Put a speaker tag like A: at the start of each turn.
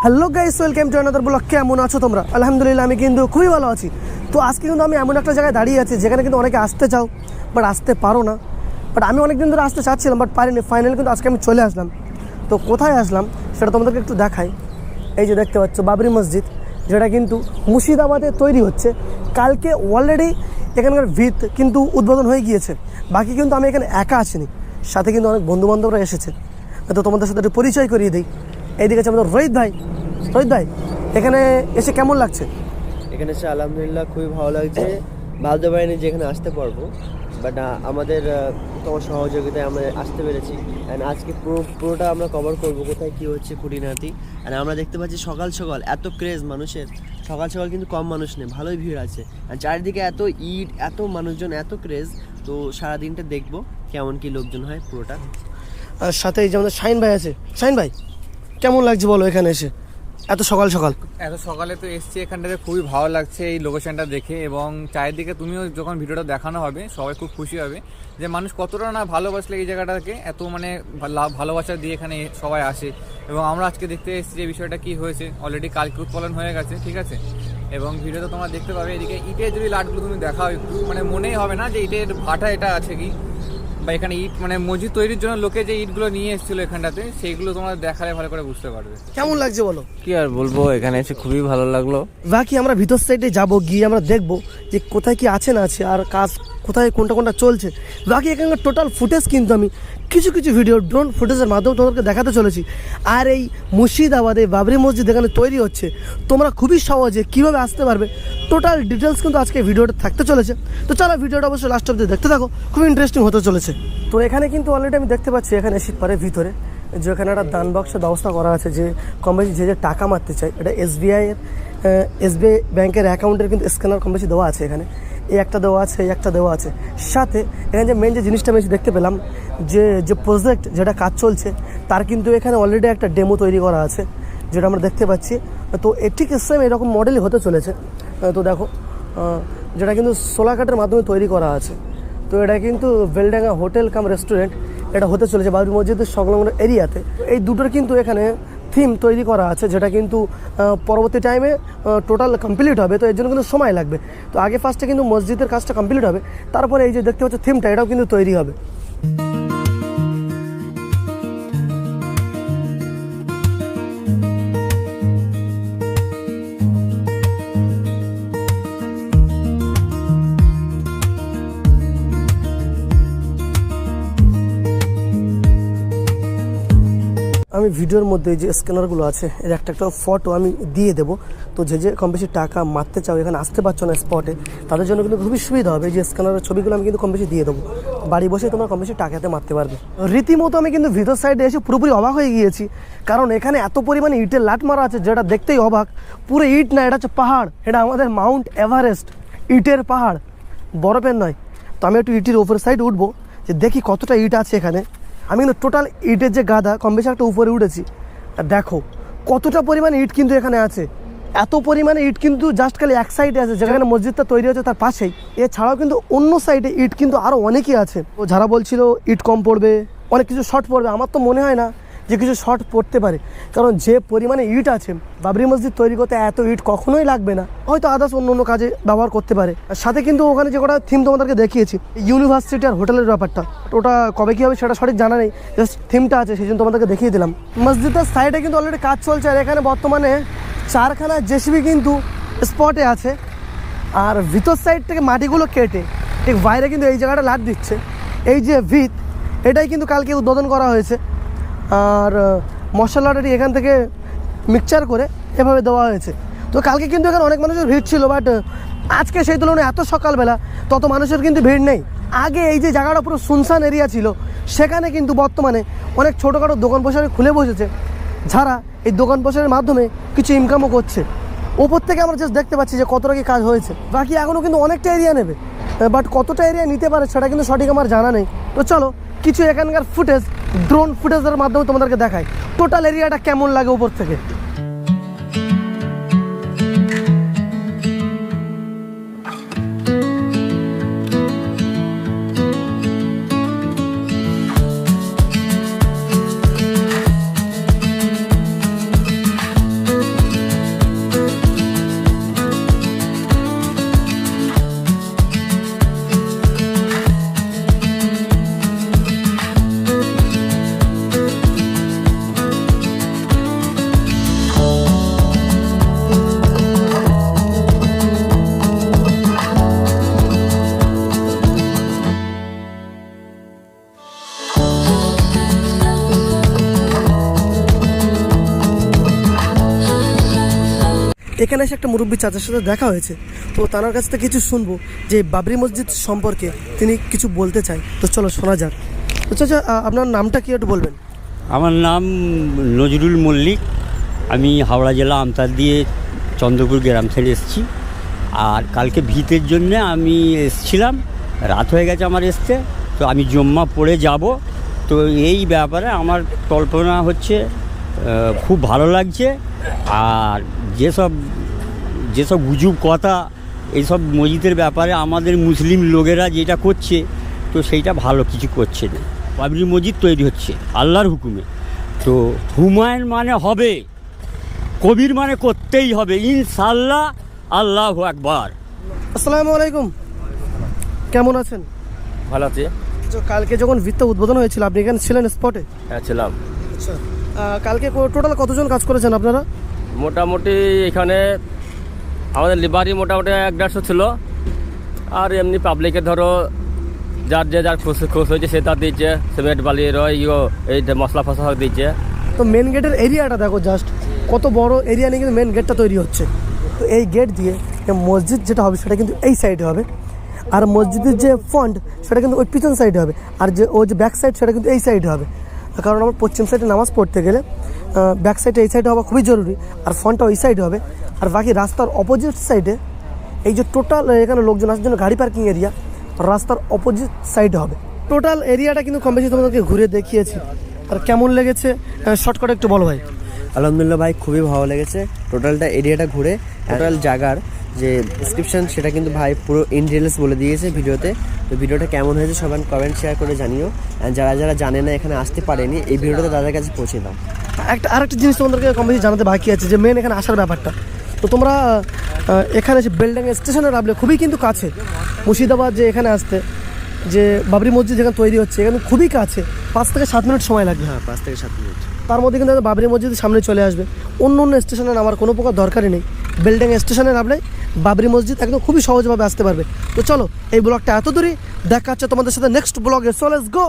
A: Hello guys, welcome to another blog. কেমন আছো তোমরা? আলহামদুলিল্লাহ আমি কিন্তু খুবই ভালো আছি। তো আজকে কিন্তু আমি এমন একটা জায়গায় দাঁড়িয়ে আছি যেখানে কিন্তু অনেকে আসতে চাও বাট আসতে পারো না। বাট আমি অনেক দিন ধরে আসতে চাচ্ছিলাম বাট পারিনি। ফাইনালি কিন্তু আজকে আমি চলে আসলাম। তো কোথায় আসলাম সেটা তোমাদেরকে একটু দেখাই। এই যে দেখতে পাচ্ছ বাবরি মসজিদ, যেটা কিন্তু মুর্শিদাবাদে তৈরি হচ্ছে। কালকে অলরেডি এখানকার ভিত কিন্তু উদ্বোধন হয়ে গিয়েছে। বাকি কিন্তু আমি এখানে একা আসিনি, সাথে কিন্তু অনেক বন্ধুবান্ধবরা এসেছে। তো তোমাদের সাথে একটু পরিচয় করিয়ে দিই। এইদিকে আছে আমাদের রোহিত ভাই। রোহিত ভাই, এখানে এসে কেমন লাগছে?
B: এখানে এসে আলহামদুলিল্লাহ খুবই ভালো লাগছে। ভাবতে পারিনি যে এখানে আসতে পারবো, বাট আমাদের তোমার সহযোগিতায় আমরা আসতে পেরেছি। অ্যান্ড আজকে পুরোটা আমরা কভার করবো কোথায় কী হচ্ছে খুঁটিনাটি। অ্যান্ড আমরা দেখতে পাচ্ছি সকাল সকাল এত ক্রেজ মানুষের। সকাল সকাল কিন্তু কম মানুষ নেই, ভালোই ভিড় আছে। আর চারিদিকে এত ইট, এত মানুষজন, এত ক্রেজ। তো সারাদিনটা দেখবো কেমন কী লোকজন হয় পুরোটা।
A: আর সাথে এই যে আমাদের শাহিন ভাই আছে। শাহিন ভাই, কেমন লাগছে বলো এখানে এসে এত সকাল সকাল?
C: এত সকালে তো এসছি, এখানটাতে খুবই ভালো লাগছে এই লোকেশনটা দেখে। এবং চারিদিকে তুমিও যখন ভিডিওটা দেখানো হবে সবাই খুব খুশি হবে যে মানুষ কতটা না ভালোবাসলে এই জায়গাটাকে, এত মানে ভালোবাসা দিয়ে এখানে সবাই আসে। এবং আমরা আজকে দেখতে এসেছি যে বিষয়টা কি হয়েছে। অলরেডি কালকে উৎপাদন হয়ে গেছে, ঠিক আছে। এবং ভিডিওতে তোমরা দেখতে পাবে এদিকে ইটের যদি লাটগুলো তুমি দেখাও একটু, মানে মনেই হবে না যে ইটের ভাটা এটা আছে কি, বা এখানে ইট মানে মসজিদ তৈরির জন্য লোকে যে ইটগুলো নিয়ে এসেছিল এখানটাতে, সেইগুলো তোমরা দেখালে ভালো করে বুঝতে পারবে।
A: কেমন লাগছে বলো?
D: কি আর বলবো, এখানে এসে খুবই ভালো লাগলো।
A: বাকি আমরা ভিতর সাইডে যাব, গিয়ে আমরা দেখবো যে কোথায় কি আছে না আছে, আর কাজ কোথায় কোনটা কোনটা চলছে। বাকি এখানকার টোটাল ফুটেজ কিন্তু আমি কিছু কিছু ভিডিও ড্রোন ফুটেজের মাধ্যমে তোমাদেরকে দেখাতে চলেছি। আর এই মুর্শিদাবাদে বাবরি মসজিদ এখানে তৈরি হচ্ছে, তোমরা খুবই সহজে কীভাবে আসতে পারবে টোটাল ডিটেলস কিন্তু আজকে ভিডিওটা থাকতে চলেছে। তো চলো ভিডিওটা অবশ্যই লাস্ট অব্দি দেখতে থাকো, খুব ইন্টারেস্টিং হতে চলেছে। তো এখানে কিন্তু অলরেডি আমি দেখতে পাচ্ছি এখানে শীতপাড়ের ভিতরে যে এখানে একটা দান বক্সের ব্যবস্থা করা আছে, যে কম বেশি যে টাকা মারতে চায় এটা এসবিআই ব্যাংকের অ্যাকাউন্টের কিন্তু স্ক্যানার কম বেশি দেওয়া আছে। এখানে এই একটা দেওয়া আছে, এই একটা দেওয়া আছে। সাথে এখানে যে মেন যে জিনিসটা আমি দেখতে পেলাম, যে প্রজেক্ট যেটা কাজ চলছে তার কিন্তু এখানে অলরেডি একটা ডেমো তৈরি করা আছে, যেটা আমরা দেখতে পাচ্ছি। তো ঠিক সেম এরকম মডেলই হতে চলেছে। তো দেখো, যেটা কিন্তু সোলার কাঠের মাধ্যমে তৈরি করা আছে। তো এটা কিন্তু বেলডাঙ্গা হোটেল কাম রেস্টুরেন্ট এটা হতে চলেছে বাবরি মসজিদের সংলগ্ন এরিয়াতে। এই দুটোর কিন্তু এখানে থিম তৈরি করা আছে, যেটা কিন্তু পরবর্তী টাইমে টোটাল কমপ্লিট হবে। তো এর জন্য কিন্তু সময় লাগবে। তো আগে ফার্স্টে কিন্তু মসজিদের কাজটা কমপ্লিট হবে, তারপরে এই যে দেখতে পাচ্ছ থিমটা, এটাও কিন্তু তৈরি হবে। আমি ভিডিওর মধ্যে যে স্ক্যানারগুলো আছে এর একটা ফটো আমি দিয়ে দেবো। তো যে কম বেশি টাকা মারতে চাও, এখানে আসতে পারছো না স্পটে, তাদের জন্য কিন্তু খুবই সুবিধা হবে। এই যে স্ক্যানারের ছবিগুলো আমি কিন্তু কম বেশি দিয়ে দেবো, বাড়ি বসে তোমরা কম বেশি টাকাতে মারতে পারবে। রীতিমতো আমি কিন্তু ভিতর সাইডে এসে পুরোপুরি অবাক হয়ে গিয়েছি, কারণ এখানে এত পরিমাণে ইটের লাট মারা আছে যেটা দেখতেই অবাক। পুরো ইট না, এটা হচ্ছে পাহাড়। এটা আমাদের মাউন্ট এভারেস্ট, ইটের পাহাড়, বরফের নয়। তো আমি একটু ইটের উপর সাইড উঠবো, যে দেখি কতটা ইট আছে এখানে। আমি কিন্তু টোটাল ইটের যে গাদা কম বেশি একটা উপরে উঠেছি। আর দেখো কতটা পরিমাণে ইট কিন্তু এখানে আছে। এত পরিমাণে ইট কিন্তু জাস্ট খালি এক সাইডে আছে, যেখানে মসজিদটা তৈরি হচ্ছে তার পাশেই। এছাড়াও কিন্তু অন্য সাইডে ইট কিন্তু আরও অনেকই আছে। তো যারা বলছিল ইট কম পড়বে, অনেক কিছু শর্ট পড়বে, আমার তো মনে হয় না যে কিছু শর্ট পড়তে পারে, কারণ যে পরিমাণে ইট আছে বাবরি মসজিদ তৈরি করতে এত ইট কখনোই লাগবে না। হয়তো আদার্স অন্য অন্য কাজে ব্যবহার করতে পারে। আর সাথে কিন্তু ওখানে যে কটা থিম তোমাদেরকে দেখিয়েছি, ইউনিভার্সিটি আর হোটেলের ব্যাপারটা, ওটা কবে কী হবে সেটা সঠিক জানা নেই, জাস্ট থিমটা আছে সেই জন্য তোমাদেরকে দেখিয়ে দিলাম। মসজিদের সাইডে কিন্তু অলরেডি কাজ চলছে, আর এখানে বর্তমানে 4খানা জেসিবি কিন্তু স্পটে আছে। আর ভিতর সাইড থেকে মাটিগুলো কেটে ঠিক বাইরে কিন্তু এই জায়গাটা লাট দিচ্ছে। এই যে ভিত, এটাই কিন্তু কালকে উদ্বোধন করা হয়েছে। আর মশলাটা এখান থেকে মিক্সচার করে এভাবে দেওয়া হয়েছে। তো কালকে কিন্তু এখানে অনেক মানুষের ভিড় ছিল, বাট আজকে সেই তুলনায় এত সকালবেলা তত মানুষের কিন্তু ভিড় নেই। আগে এই যে জায়গাটা পুরো শুনশান এরিয়া ছিল, সেখানে কিন্তু বর্তমানে অনেক ছোটোখাটো দোকান বসারে খুলে বসেছে, যারা এই দোকান বসারের মাধ্যমে কিছু ইনকামও করছে। ওপর থেকে আমরা জাস্ট দেখতে পাচ্ছি যে কতটা কি কাজ হয়েছে। বাকি এখনও কিন্তু অনেকটা এরিয়া নেবে, বাট কতটা এরিয়া নিতে পারে সেটা কিন্তু সঠিক আমার জানা নেই। তো চলো কিছু এখানকার ফুটেজ, ড্রোন ফুটেজের মাধ্যমে তোমাদেরকে দেখাই টোটাল এরিয়াটা কেমন লাগে উপর থেকে। এখানে এসে একটা মুরব্বী চাচার সাথে দেখা হয়েছে, তো তার কাছ থেকে কিছু শুনবো যে বাবরি মসজিদ সম্পর্কে তিনি কিছু বলতে চাই। তো চলো শোনা যাক। তো চাচা আপনার নামটা কি একটু বলবেন?
E: আমার নাম নজরুল মল্লিক। আমি হাওড়া জেলা আমতার দিয়ে চন্দ্রপুর গ্রাম থেকে এসেছি। আর কালকে ভিতের জন্যে আমি এসেছিলাম, রাত হয়ে গেছে আমার আসতে, তো আমি জম্মা পড়ে যাব। তো এই ব্যাপারে আমার কল্পনা হচ্ছে খুব ভালো লাগছে। আর যেসব গুজব কথা এইসব মসজিদের ব্যাপারে আমাদের মুসলিম লোকেরা যেটা করছে, তো সেইটা ভালো কিছু করছে না। বাবরি মসজিদ তৈরি হচ্ছে আল্লাহর হুকুমে, তো হুমায়ুন মানে হবে, কবির মানে করতেই হবে ইনশাল্লাহ। আল্লাহু আকবার।
A: আসসালামু আলাইকুম, কেমন আছেন?
B: ভালো আছে।
A: তো কালকে যখন ভিত্তা উদ্বোধন হয়েছিল আপনি এখানে ছিলেন স্পটে?
B: হ্যাঁ ছিলাম।
A: আচ্ছা, কালকে টোটাল কতজন কাজ করেছেন আপনারা?
F: মোটামুটি এখানে আমাদের লিবারি মোটামুটি 150 ছিল। আর এমনি পাবলিকে ধরো যার খুশ হয়েছে সে তার দিচ্ছে, সিমেন্ট বালি এই মশলা ফসলা দিচ্ছে।
A: তো মেন গেটের এরিয়াটা দেখো, জাস্ট কত বড় এরিয়া নিয়ে কিন্তু মেন গেটটা তৈরি হচ্ছে। তো এই গেট দিয়ে মসজিদ যেটা হবে সেটা কিন্তু এই সাইডে হবে, আর মসজিদের যে ফ্রন্ট সেটা কিন্তু ওই পিছন সাইডে হবে, আর যে ব্যাক সাইড সেটা কিন্তু এই সাইডে হবে। কারণ আমার পশ্চিম সাইডে নামাজ পড়তে গেলে ব্যাক সাইডে এই সাইডে হওয়া খুবই জরুরি, আর ফ্রন্টটা ওই সাইডে হবে। আর বাকি রাস্তার অপোজিট সাইডে এই যে টোটাল এখানে লোকজন আসার জন্য গাড়ি পার্কিং এরিয়া রাস্তার অপোজিট সাইডে হবে। টোটাল এরিয়াটা কিন্তু কম বেশি তোমাদেরকে ঘুরে দেখিয়েছি। আর কেমন লেগেছে শর্টকাটে একটু বলো ভাই।
B: আলহামদুলিল্লাহ ভাই, খুবই ভালো লেগেছে। টোটালটা এরিয়াটা ঘুরে টোটাল জায়গার যে ডিসক্রিপশন সেটা কিন্তু ভাই পুরো ইন ডিটেলস বলে দিয়েছে ভিডিওতে। তো ভিডিওটা কেমন হয়েছে সবাই কমেন্ট শেয়ার করে জানিও। যারা জানে না এখানে আসতে পারেনি, এই ভিডিওটা তাদের কাছে পৌঁছে দাও।
A: আরেকটা জিনিস তোমাদেরকে কম বেশি জানাতে বাকি আছে, যে মেন এখানে আসার ব্যাপারটা। তো তোমরা এখানে যে বেলডাঙ্গা স্টেশনে নামলে খুবই কিন্তু কাছে, মুর্শিদাবাদ যে এখানে আসতে যে বাবরি মসজিদ যেখানে তৈরি হচ্ছে এখানে খুবই কাছে, 5 থেকে 7 মিনিট সময় লাগবে।
B: হ্যাঁ, 5 থেকে 7 মিনিট।
A: তার মধ্যে কিন্তু বাবরি মসজিদের সামনে চলে আসবে। অন্য স্টেশনে নামার কোনো প্রকার দরকারই নেই, বেলডাঙ্গা স্টেশনে নামলে বাবরি মসজিদ একদম খুবই সহজভাবে আসতে পারবে। তো চলো এই ব্লগটা এত দূরই, দেখা হচ্ছে তোমাদের সাথে নেক্সট ব্লগে। So let's go.